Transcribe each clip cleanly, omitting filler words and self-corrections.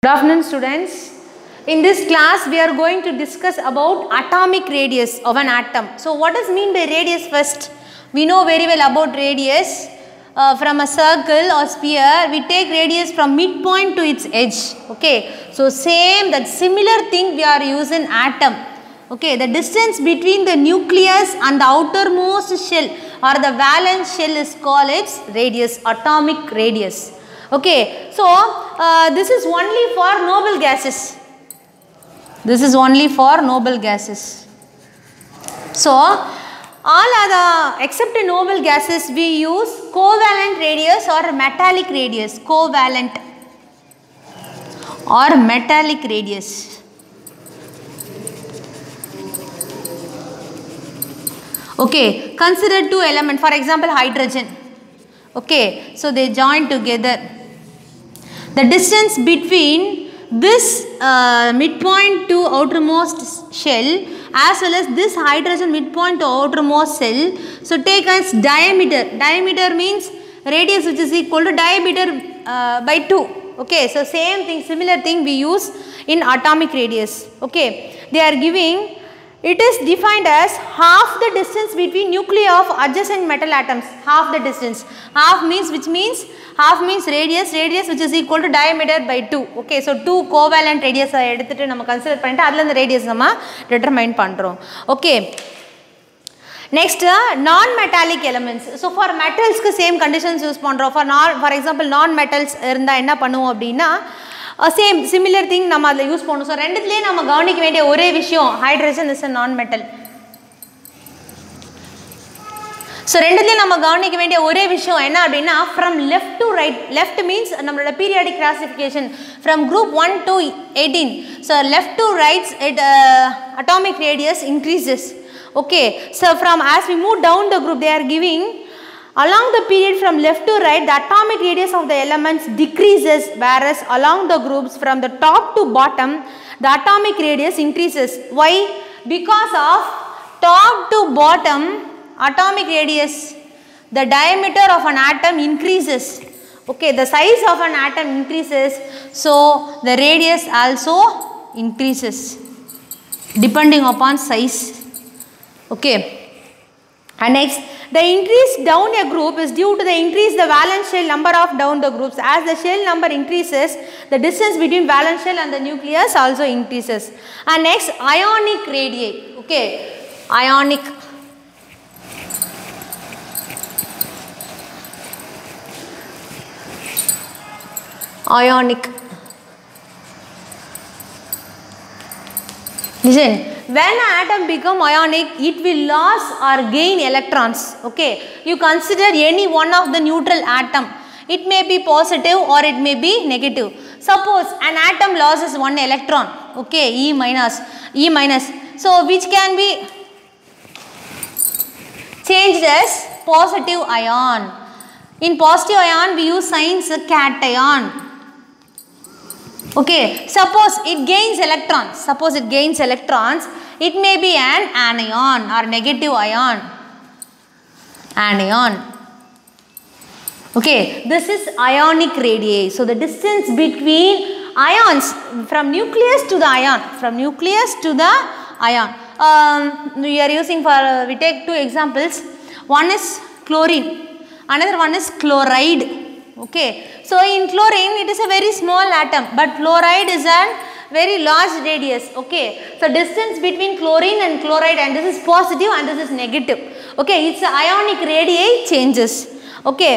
Good afternoon, students. In this class we are going to discuss about atomic radius of an atom. So what does mean by radius first? We know very well about radius. From a circle or sphere we take radius from midpoint to its edge. Okay, so that similar thing we are using atom. Okay, the distance between the nucleus and the outermost shell or the valence shell is called its radius, atomic radius. Okay, so this is only for noble gases. This is only for noble gases. So all other except noble gases we use covalent radius or metallic radius. Covalent or metallic radius. Okay, consider two elements, for example hydrogen. Okay, so they join together. The distance between this midpoint to outermost shell as well as this hydrogen midpoint to outermost shell. So take as diameter. Diameter means radius which is equal to diameter by 2. Okay, so same thing, similar thing we use in atomic radius. Okay, they are giving. It is defined as half the distance between nuclei of adjacent metal atoms. Half the distance. Half means radius which is equal to diameter by 2. Okay, so 2 covalent radius எடுத்துட்டு நம்ம consider பண்ணிட்டு அதுல இந்த radius நம்ம determine பண்றோம். Okay. Next, non-metallic elements. So for metals க்கு same conditions use பண்றோம். For example non-metals இருந்தா என்ன பண்ணுவோம் அப்படினா similar thing நம்ம அதுல யூஸ் பண்ணுவோம். So ரெண்டுத்துலயே நம்ம கவனிக்க வேண்டிய ஒரே விஷயம் hydrogen is a non-metal. So ரெண்டுத்துலயே நம்ம கவனிக்க வேண்டிய ஒரே விஷயம் என்ன அப்படினா from left to right. Left means நம்மளோட periodic classification from group 1 to 18. So left to right atomic radius increases. Okay, so as we move down the group they are giving along the period from left to right the atomic radius of the elements decreases, whereas along the groups from the top to bottom the atomic radius increases. Why? Because of top to bottom atomic radius, the diameter of an atom increases. Okay, the size of an atom increases, so the radius also increases depending upon size. Okay, and next the increase down a group is due to the increase the valence shell number of down the groups. As the shell number increases, the distance between valence shell and the nucleus also increases. And next ionic radii. Okay, ionic. Ionic. Listen, when an atom become ionic, it will lose or gain electrons. Okay, you consider any one of the neutral atom. It may be positive or it may be negative. Suppose an atom loses one electron. Okay, E minus. So which can be changed as positive ion. In positive ion we use signs cation. Okay, suppose it gains electrons, it may be an anion or negative ion. Anion. Okay, this is ionic radii. So the distance between ions from nucleus to the ion, we are using we take two examples. One is chlorine, another one is chloride. Okay, so in chlorine it is a very small atom, but chloride is a very large radius. Okay, so distance between chlorine and chloride, and this is positive and this is negative. Okay, its ionic radii changes. Okay,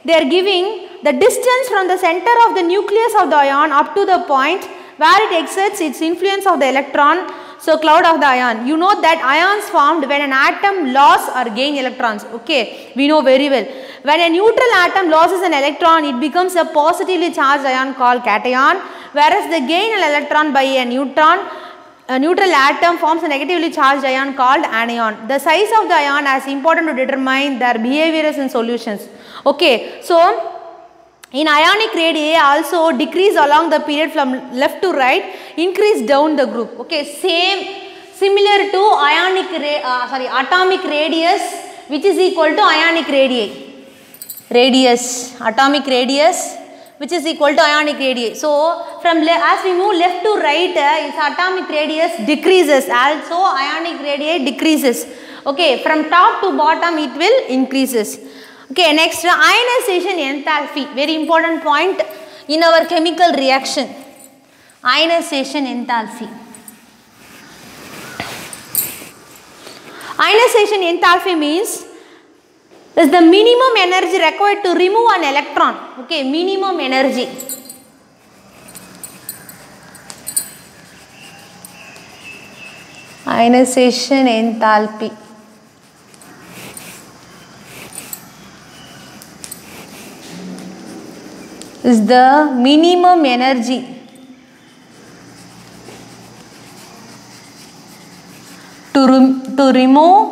they are giving the distance from the center of the nucleus of the ion up to the point where it exerts its influence of the electron. So cloud of the ion. You know that ions formed when an atom loses or gain electrons. Okay, we know very well. When a neutral atom loses an electron, it becomes a positively charged ion called cation, whereas the gain an electron by a neutral atom forms a negatively charged ion called anion. The size of the ion is important to determine their behaviors in solutions. Okay, so in ionic radii also decrease along the period from left to right, increase down the group. Okay, similar to atomic radius, which is equal to ionic radii. Atomic radius which is equal to ionic radius. So from as we move left to right, its atomic radius decreases, also ionic radius decreases. Okay, from top to bottom it will increases. Okay, next ionization enthalpy, very important point in our chemical reaction. Ionization enthalpy. Ionization enthalpy means is the minimum energy required to remove an electron. Okay, minimum energy. Ionization enthalpy. Is the minimum energy to remove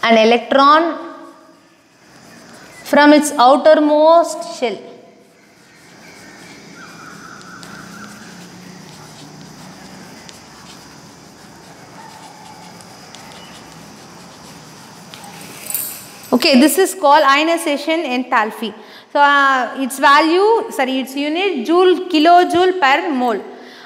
an electron from its outermost shell. Okay, this is called ionization enthalpy. So its value, its unit joule, kilojoule per mole.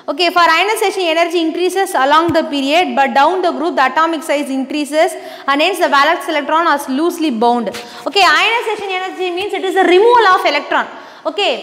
Okay, for ionization energy increases along the period, but down the group the atomic size increases and hence the valence electron is loosely bound. Okay, ionization energy means it is a removal of electron. Okay,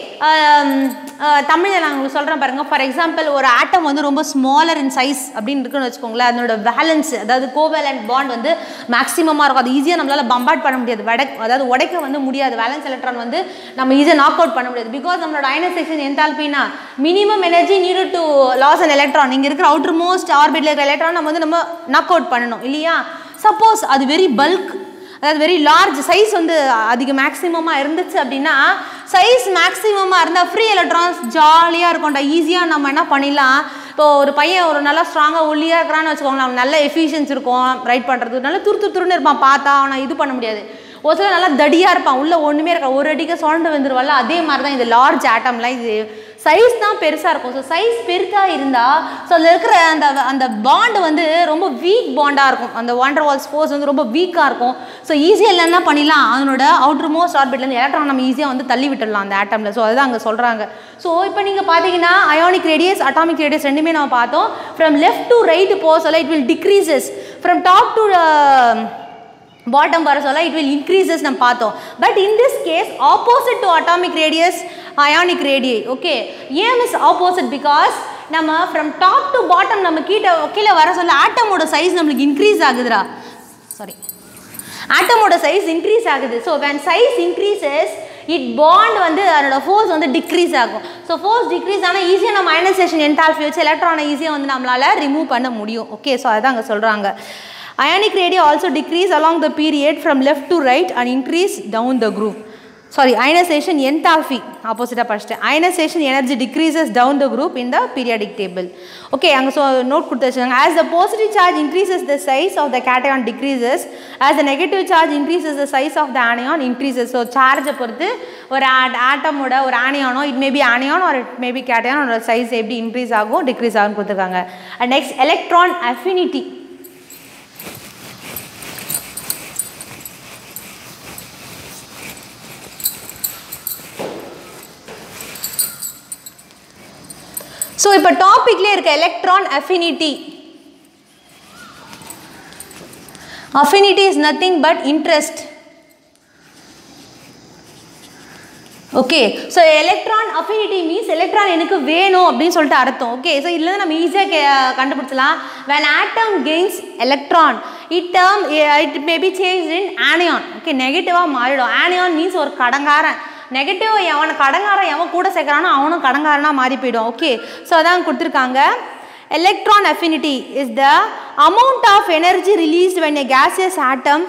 தமிழ்ல நான் உங்களுக்கு சொல்றேன் பாருங்க. For example ஒரு ஆட்டம் வந்து ரொம்ப smaller இன் size அப்படின்னு இருக்குன்னு வச்சுக்கோங்களேன். அதனோட வேலன்ஸ் அதாவது கோவேலன்ட் பாண்ட் வந்து மேக்ஸிமமாக இருக்கும். அது ஈஸியாக நம்மளால் பம்பார்ட் பண்ண முடியாது, அதாவது உடைக்க வந்து முடியாது. வேலன்ஸ் எலக்ட்ரான் வந்து நம்ம ஈஸியாக நாக் அவுட் பண்ண முடியாது. பிகாஸ் நம்மளோட அயனைசேஷன் என்தால்பினா minimum energy needed to loss an electron. இங்கே இருக்கிற அவுட்டர் மோஸ்ட் ஆர்பிட்ல இருக்கிற எலக்ட்ரான் நம்ம வந்து நம்ம நாக் அவுட் பண்ணணும் இல்லையா. சப்போஸ் அது வெரி பல்க், அதாவது வெரி லார்ஜ் சைஸ் வந்து அதிக மேக்ஸிமமாக இருந்துச்சு அப்படின்னா, சைஸ் மேக்ஸிமமாக இருந்தால் ஃப்ரீ எலக்ட்ரான்ஸ் ஜாலியாக இருக்கும்டா. ஈஸியாக நம்ம என்ன பண்ணிடலாம். இப்போ ஒரு பையன் ஒரு நல்லா ஸ்ட்ராங்காக ஒல்லியாக இருக்கிறான்னு வச்சுக்கோங்களேன், அவன் நல்ல எஃபிஷியன்சி இருக்கும் ரைட் பண்ணுறது, நல்லா துருன்னு இருப்பான், பார்த்தா அவனை இது பண்ண முடியாது. ஒரு சில நல்லா தடியாக இருப்பான், உள்ளே ஒன்றுமே இருக்கா, ஒரு அடிக்க சுரண்டு வந்துடுவாள். அதே மாதிரி தான் இது லார்ஜ் ஆட்டம்லாம் இது சைஸ் தான் பெருசாக இருக்கும். ஸோ சைஸ் பெருசாக இருந்தால் ஸோ அதில் இருக்கிற அந்த பாண்டு வந்து ரொம்ப வீக் பாண்டாக இருக்கும். அந்த வாண்டர் வால்ஸ் ஃபோர்ஸ் வந்து ரொம்ப வீக்காக இருக்கும். ஸோ ஈஸியாக என்ன பண்ணிடலாம், அதனோட அவுட்டர் மோஸ்ட் ஆர்பிட்லேருந்து எலக்ட்ரான் நம்ம ஈஸியாக வந்து தள்ளி விட்டுடலாம் அந்த ஆட்டமில். ஸோ அதுதான் அங்கே சொல்கிறாங்க. ஸோ இப்போ நீங்கள் பார்த்தீங்கன்னா அயானிக் ரேடியஸ், அட்டாமிக் ரேடியஸ் ரெண்டுமே நம்ம பார்த்தோம். ஃப்ரம் லெஃப்ட் டு ரைட் போக சொல்ல it will decreases, from top to bottom வர சொல்ல இட் வில் இன்க்ரீசஸ் நம்ம பார்த்தோம். But in this case opposite to atomic radius ionic radii. Okay, ஏன் இஸ் ஆப்போசிட்? பிகாஸ் நம்ம ஃப்ரம் டாப் டு பாட்டம் நம்ம கீழே வர சொல்ல ஆட்டமோட சைஸ் நம்மளுக்கு இன்க்ரீஸ் ஆகுதுடா. சாரி, ஆட்டமோட சைஸ் இன்க்ரீஸ் ஆகுது. So when size increases it bond வந்து அதோட ஃபோர்ஸ் வந்து டிக்ரீஸ் ஆகும். ஸோ ஃபோர்ஸ் டிக்ரீஸ் ஆனால் ஈஸியாக நம்ம அயனைசேஷன் என்தால்பி வச்சு எலக்ட்ரானை ஈஸியாக வந்து நம்மளால் ரிமூவ் பண்ண முடியும். ஓகே, ஸோ அதுதான் அங்கே சொல்கிறாங்க. Ionic radii also decrease along the period from left to right and increase down the groove. Sorry, ionization enthalpy opposite of first. Ionization energy decreases down the group in the periodic table. Okay, so note கொடுத்துருக்காங்க. As the positive charge increases, the size of the cation decreases. As the negative charge increases, the size of the anion increases. So charge பொறுத்து ஒரு atom ஓட ஒரு anion, it may be anion or it may be cation, or size எப்படி increase ஆகும் decrease ஆகும் கொடுத்துருக்காங்க. And next, electron affinity. So இப்போ டாபிக்ல இருக்க electron affinity. Affinity is nothing but interest. Okay, so electron affinity means electron எனக்கு வேணும் அப்படின்னு சொல்லிட்டு அர்த்தம். Okay, so இதுல நம்ம ஈஸியா கண்டுபிடிச்சலாம். When atom gains electron, it may be changed in anion. Okay, நெகட்டிவா மாறிடும். Anion means ஒரு கடங்காரன். நெகட்டிவ் எவன் கடங்காரன் எவன் கூட சேர்க்குறானோ அவனும் கடங்காரனாக மாறி போயிடும். ஓகே, ஸோ அதான் கொடுத்துருக்காங்க. Electron affinity is the amount of energy released when a gaseous atom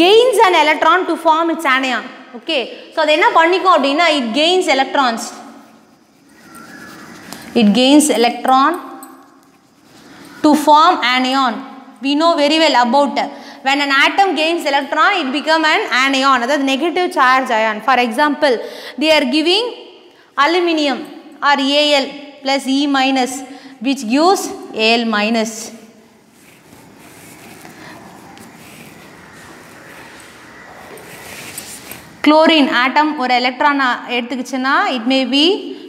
gains an electron to form its anion. Okay, so அது என்ன பண்ணிக்கும் அப்படின்னா it gains electrons. It gains electron to form anion. We know very well about when an atom gains electron, it becomes an anion, that is negative charge ion. For example, they are giving aluminium or Al plus E minus, which gives Al minus. chlorine atom ஒரு electron எடுத்துக்கிச்சுன்னா it may be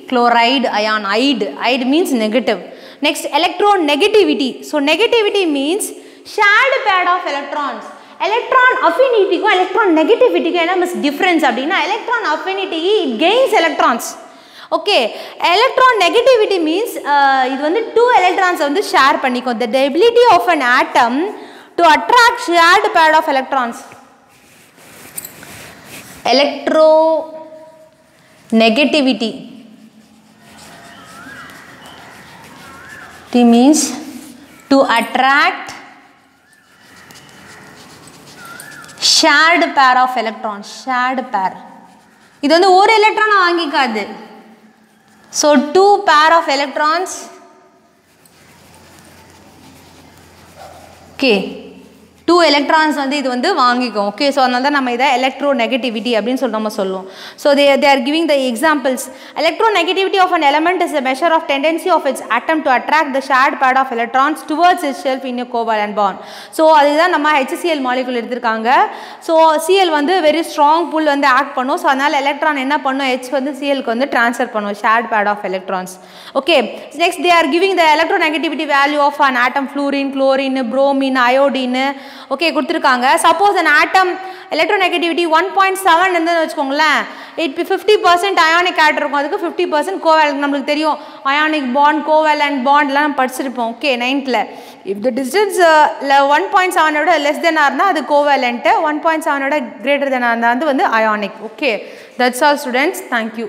chloride ion. Ide means negative. Next, electronegativity. So negativity means shared pair of electrons. Electron affinity ko electron negativity ko enna is difference அப்படினா electron affinity it gains electrons. Okay, electron negativity means இது வந்து two electrons வந்து share பண்ணிக்கும். The ability of an atom to attract shared pair of electrons. Electronegativity. It means to attract shared pair of electrons. Shared pair. இது வந்து ஒரு electron வாங்கிக்காது. So two pair of electrons. Okay. Two electrons வந்து இது வந்து வாங்கிக்கும். Okay, so அதனால தான் நம்ம இதை electronegativity அப்படின்னு சொல்லி நம்ம சொல்லுவோம். So they are giving the examples. Electronegativity of an element is a measure of tendency of its atom to attract the shared pair of electrons towards itself in a covalent bond. So அதுதான் நம்ம HCl molecule எடுத்திருக்காங்க. So Cl வந்து very strong pull வந்து act பண்ணும். So அதனால electron என்ன பண்ணும்? H வந்து Cl க்கு வந்து transfer பண்ணும் shared pair of electrons. Okay, next they are giving the electronegativity value of an atom fluorine, chlorine, bromine, iodine. Okay, கொடுத்திருக்காங்க. Suppose an atom electronegativity 1.7 இருந்ததுன்னு வெச்சுக்கோங்களேன், it 50% ionic character இருக்கும், அதுக்கு 50% covalent. நமக்கு தெரியும் ionic bond, covalent bond எல்லாம் நம்ம படிச்சிருப்போம். Okay, 9th ல if the distance 1.7 ஓட less than or னா அது covalent, 1.7 ஓட greater than or னா அது வந்து ionic. Okay, that's all students. Thank you.